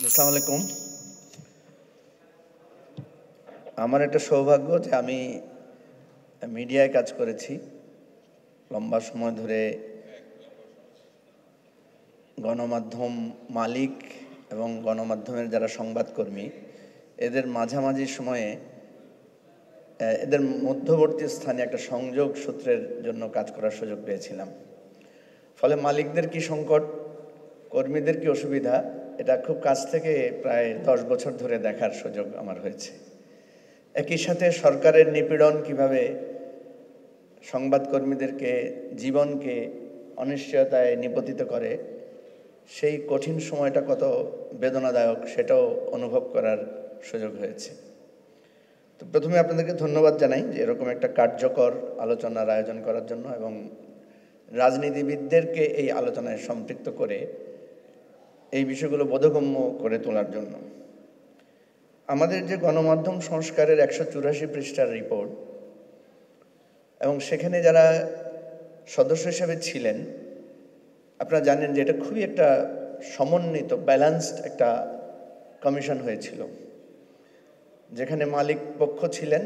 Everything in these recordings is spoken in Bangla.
আসসালামু আলাইকুম। আমার একটা সৌভাগ্য যে আমি মিডিয়ায় কাজ করেছি লম্বা সময় ধরে। গণমাধ্যম মালিক এবং গণমাধ্যমের যারা সংবাদকর্মী এদের মাঝামাঝি সময়ে এদের মধ্যবর্তী স্থানে একটা সংযোগ সূত্রের জন্য কাজ করার সুযোগ পেয়েছিলাম। ফলে মালিকদের কি সংকট, কর্মীদের কি অসুবিধা, এটা খুব কাছ থেকে প্রায় 10 বছর ধরে দেখার সুযোগ আমার হয়েছে। একই সাথে সরকারের নিপীড়ন কিভাবে সংবাদকর্মীদেরকে জীবনকে অনিশ্চয়তায় নিপতিত করে, সেই কঠিন সময়টা কত বেদনাদায়ক সেটাও অনুভব করার সুযোগ হয়েছে। তো প্রথমে আপনাদেরকে ধন্যবাদ জানাই যে এরকম একটা কার্যকর আলোচনার আয়োজন করার জন্য এবং রাজনীতিবিদদেরকে এই আলোচনায় সম্পৃক্ত করে এই বিষয়গুলো বোধগম্য করে তোলার জন্য। আমাদের যে গণমাধ্যম সংস্কারের 184 পৃষ্ঠার রিপোর্ট এবং সেখানে যারা সদস্য হিসেবে ছিলেন, আপনারা জানেন যে এটা খুবই একটা সমন্বিত ব্যালেন্সড একটা কমিশন হয়েছিল, যেখানে মালিক পক্ষ ছিলেন,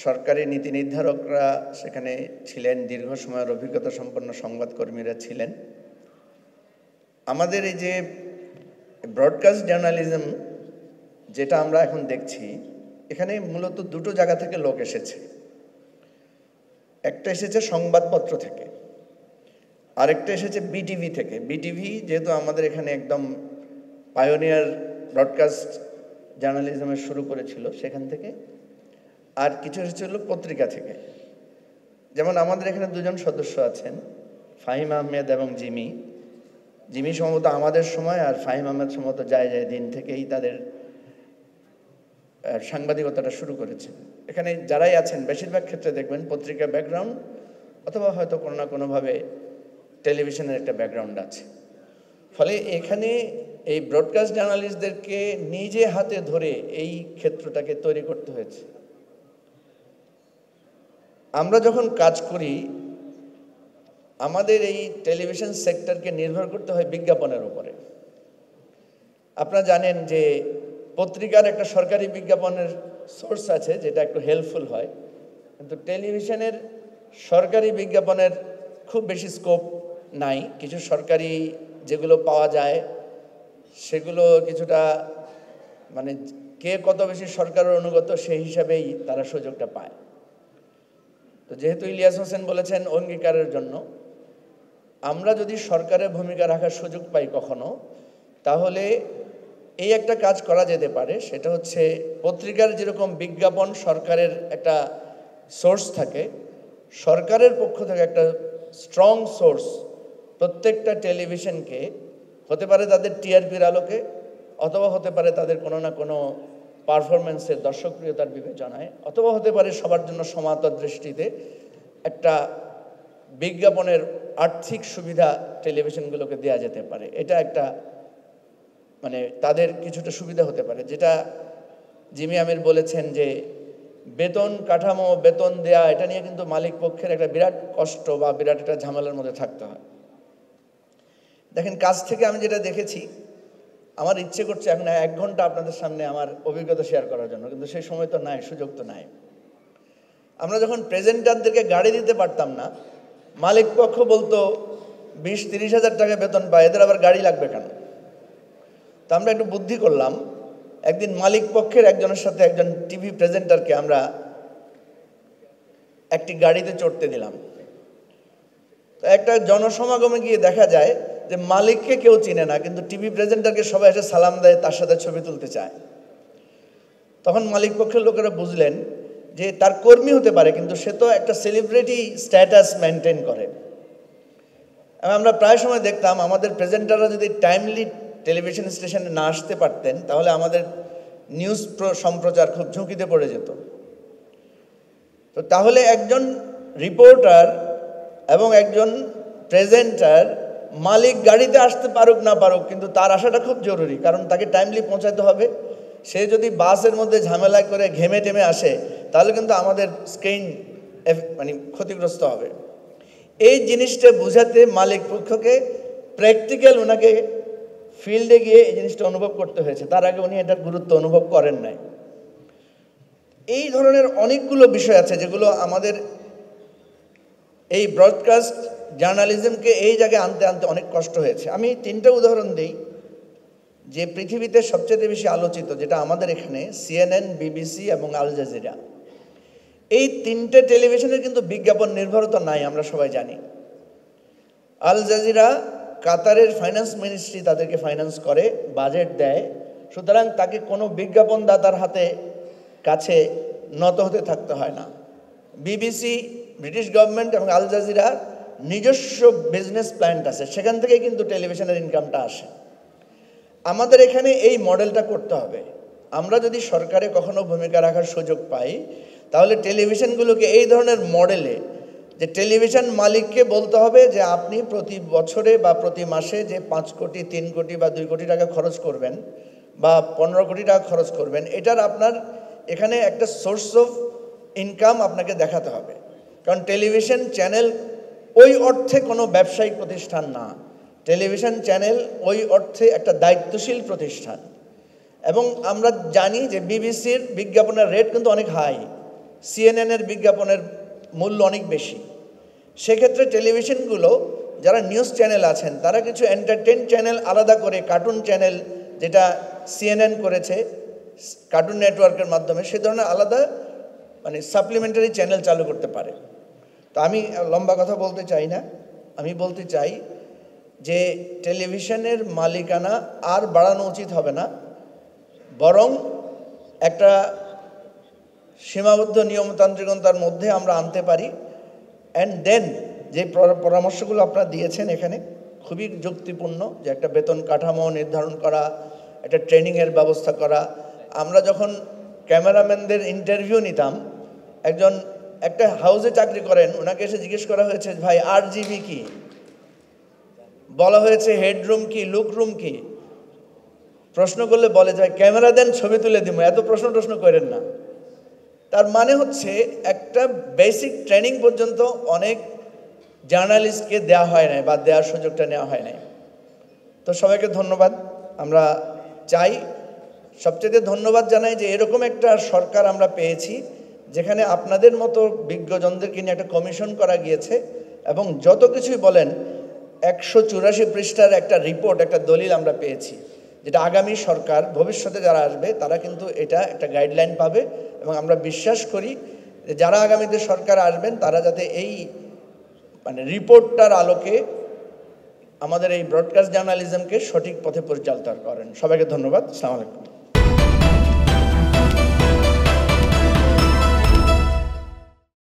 সরকারি নীতি নির্ধারকরা সেখানে ছিলেন, দীর্ঘ সময়ের অভিজ্ঞতা সম্পন্ন সংবাদকর্মীরা ছিলেন। আমাদের এই যে ব্রডকাস্ট জার্নালিজম যেটা আমরা এখন দেখছি, এখানে মূলত দুটো জায়গা থেকে লোক এসেছে। একটা এসেছে সংবাদপত্র থেকে, আরেকটা এসেছে বিটিভি থেকে। বিটিভি যেহেতু আমাদের এখানে একদম পায়োনিয়ার ব্রডকাস্ট জার্নালিজমের শুরু করেছিল সেখান থেকে, আর কিছু এসেছিল পত্রিকা থেকে। যেমন আমাদের এখানে দুজন সদস্য আছেন, ফাহিম আহমেদ এবং জিমি। জিমি সম্ভবত আমাদের সময়, আর ফাহিম আহমেদ সম্ভবত যায় দিন থেকেই তাদের সাংবাদিকতাটা শুরু করেছেন। এখানে যারাই আছেন বেশিরভাগ ক্ষেত্রে দেখবেন পত্রিকা ব্যাকগ্রাউন্ড অথবা হয়তো কোনো না কোনোভাবে টেলিভিশনের একটা ব্যাকগ্রাউন্ড আছে। ফলে এখানে এই ব্রডকাস্ট জার্নালিস্টদেরকে নিজে হাতে ধরে এই ক্ষেত্রটাকে তৈরি করতে হয়েছে। আমরা যখন কাজ করি, আমাদের এই টেলিভিশন সেক্টরকে নির্ভর করতে হয় বিজ্ঞাপনের উপরে। আপনারা জানেন যে পত্রিকার একটা সরকারি বিজ্ঞাপনের সোর্স আছে যেটা একটু হেল্পফুল হয়, কিন্তু টেলিভিশনের সরকারি বিজ্ঞাপনের খুব বেশি স্কোপ নাই। কিছু সরকারি যেগুলো পাওয়া যায় সেগুলো কিছুটা মানে কে কত বেশি সরকারের অনুগত সেই হিসাবেই তারা সুযোগটা পায়। তো যেহেতু ইলিয়াস হোসেন বলেছেন অঙ্গীকারের জন্য, আমরা যদি সরকারের ভূমিকা রাখার সুযোগ পাই কখনো, তাহলে এই একটা কাজ করা যেতে পারে। সেটা হচ্ছে পত্রিকার যেরকম বিজ্ঞাপন সরকারের একটা সোর্স থাকে, সরকারের পক্ষ থেকে একটা স্ট্রং সোর্স প্রত্যেকটা টেলিভিশনকে, হতে পারে তাদের টিআরপির আলোকে অথবা হতে পারে তাদের কোনো না কোনো পারফরমেন্সের দর্শকপ্রিয়তার বিবেচনায় অথবা হতে পারে সবার জন্য সমান্তর দৃষ্টিতে একটা বিজ্ঞাপনের আর্থিক সুবিধা টেলিভিশনগুলোকে দেওয়া যেতে পারে। এটা একটা মানে তাদের কিছুটা সুবিধা হতে পারে। যেটা জিমি আমির বলেছেন যে বেতন কাঠামো, বেতন দেয়া, এটা নিয়ে কিন্তু মালিক পক্ষের একটা বিরাট কষ্ট বা বিরাট একটা ঝামেলার মধ্যে থাকতে হয়। দেখেন, কাজ থেকে আমি যেটা দেখেছি, আমার ইচ্ছে করছে এখন 1 ঘন্টা আপনাদের সামনে আমার অভিজ্ঞতা শেয়ার করার জন্য, কিন্তু সেই সময় তো নাই, সুযোগ তো নাই। আমরা যখন প্রেজেন্টারদেরকে গাড়ি দিতে পারতাম না, মালিক পক্ষ বলতো 20-30 হাজার টাকা বেতন পায়, এদের আবার গাড়ি লাগবে কেন? তো আমরা একটু বুদ্ধি করলাম, একদিন মালিক পক্ষের একজনের সাথে একজন টিভি প্রেজেন্টারকে আমরা একটি গাড়িতে চড়তে দিলাম। তো একটা জনসমাগমে গিয়ে দেখা যায় যে মালিককে কেউ চিনে না, কিন্তু টিভি প্রেজেন্টারকে সবাই এসে সালাম দেয়, তার সাথে ছবি তুলতে চায়। তখন মালিক পক্ষের লোকেরা বুঝলেন যে তার কর্মী হতে পারে, কিন্তু সে তো একটা সেলিব্রিটি স্ট্যাটাস মেনটেন করে। আমরা প্রায় সময় দেখতাম আমাদের প্রেজেন্টাররা যদি টাইমলি টেলিভিশন স্টেশনে না আসতে পারতেন, তাহলে আমাদের নিউজ সম্প্রচার খুব ঝুঁকিতে পড়ে যেত। তো তাহলে একজন রিপোর্টার এবং একজন প্রেজেন্টার, মালিক গাড়িতে আসতে পারুক না পারুক, কিন্তু তার আসাটা খুব জরুরি, কারণ তাকে টাইমলি পৌঁছাতে হবে। সে যদি বাসের মধ্যে ঝামেলা করে ঘেমে টেমে আসে, তাহলে কিন্তু আমাদের স্ক্রিন মানে ক্ষতিগ্রস্ত হবে। এই জিনিসটা বোঝাতে মালিক পক্ষকে প্র্যাকটিক্যাল ওনাকে ফিল্ডে গিয়ে এই জিনিসটা অনুভব করতে হয়েছে, তার আগে উনি এটার গুরুত্ব অনুভব করেন নাই। এই ধরনের অনেকগুলো বিষয় আছে যেগুলো আমাদের এই ব্রডকাস্ট জার্নালিজমকে এই জায়গায় আনতে আনতে অনেক কষ্ট হয়েছে। আমি 3টা উদাহরণ দিই যে পৃথিবীতে সবচেয়ে বেশি আলোচিত, যেটা আমাদের এখানে CNN, BBC এবং আল জাজিরা। এই 3টে টেলিভিশনের কিন্তু বিজ্ঞাপন নির্ভরতা নাই, আমরা সবাই জানি। আল জাজিরা কাতারের ফাইন্যান্স মিনিস্ট্রি তাদেরকে ফাইন্যান্স করে, বাজেট দেয়, সুতরাং তাকে কোনো বিজ্ঞাপনদাতার কাছে নত হতে থাকতে হয় না। BBC, ব্রিটিশ গভর্নমেন্ট এবং আল জাজিরার নিজস্ব বিজনেস প্ল্যান্ট আছে, সেখান থেকে কিন্তু টেলিভিশনের ইনকামটা আসে। আমাদের এখানে এই মডেলটা করতে হবে। আমরা যদি সরকারে কখনো ভূমিকা রাখার সুযোগ পাই, তাহলে টেলিভিশনগুলোকে এই ধরনের মডেলে, যে টেলিভিশন মালিককে বলতে হবে যে আপনি প্রতি বছরে বা প্রতি মাসে যে 5 কোটি, 3 কোটি বা 2 কোটি টাকা খরচ করবেন বা 15 কোটি টাকা খরচ করবেন, এটার আপনার এখানে একটা সোর্স অফ ইনকাম আপনাকে দেখাতে হবে। কারণ টেলিভিশন চ্যানেল ওই অর্থে কোনো ব্যবসায়িক প্রতিষ্ঠান না। টেলিভিশন চ্যানেল ওই অর্থে একটা দায়িত্বশীল প্রতিষ্ঠান। এবং আমরা জানি যে BBCর বিজ্ঞাপনের রেট কিন্তু অনেক হাই, CNN-এর বিজ্ঞাপনের মূল্য অনেক বেশি। সেক্ষেত্রে টেলিভিশনগুলো যারা নিউজ চ্যানেল আছেন, তারা কিছু এন্টারটেইন চ্যানেল আলাদা করে, কার্টুন চ্যানেল যেটা CNN করেছে কার্টুন নেটওয়ার্কের মাধ্যমে, সে ধরনের আলাদা সাপ্লিমেন্টারি চ্যানেল চালু করতে পারে। তো আমি লম্বা কথা বলতে চাই না, আমি বলতে চাই যে টেলিভিশনের মালিকানা আর বাড়ানো উচিত হবে না, বরং একটা সীমাবদ্ধ নিয়মতান্ত্রিকতার মধ্যে আমরা আনতে পারি। অ্যান্ড দেন যে পরামর্শগুলো আপনারা দিয়েছেন এখানে খুবই যুক্তিপূর্ণ, যে একটা বেতন কাঠামো নির্ধারণ করা, একটা ট্রেনিংয়ের ব্যবস্থা করা। আমরা যখন ক্যামেরাম্যানদের ইন্টারভিউ নিতাম, একটা হাউসে চাকরি করেন, ওনাকে এসে জিজ্ঞেস করা হয়েছে, ভাই RGB কি? বলা হয়েছে হেডরুম কি, লুকরুম কি? প্রশ্ন করলে বলে যায় ক্যামেরা দেন, ছবি তুলে দিব। এত প্রশ্ন করেন না। তার মানে হচ্ছে একটা বেসিক ট্রেনিং পর্যন্ত অনেক জার্নালিস্টকে দেওয়া হয় নাই বা দেওয়ার সুযোগটা নেওয়া হয় নাই। তো সবাইকে ধন্যবাদ। আমরা চাই, সবচেয়ে ধন্যবাদ জানাই যে এরকম একটা সরকার আমরা পেয়েছি যেখানে আপনাদের মতো বিজ্ঞজনদেরকে নিয়ে একটা কমিশন করা গিয়েছে এবং যত কিছুই বলেন 184 পৃষ্ঠার একটা রিপোর্ট, একটা দলিল আমরা পেয়েছি, যেটা আগামী সরকার, ভবিষ্যতে যারা আসবে তারা কিন্তু এটা একটা গাইডলাইন পাবে। এবং আমরা বিশ্বাস করি যে যারা আগামীতে সরকার আসবেন তারা যাতে এই রিপোর্টটার আলোকে আমাদের এই ব্রডকাস্ট জার্নালিজমকে সঠিক পথে পরিচালিত করেন। সবাইকে ধন্যবাদ। আসসালামু আলাইকুম।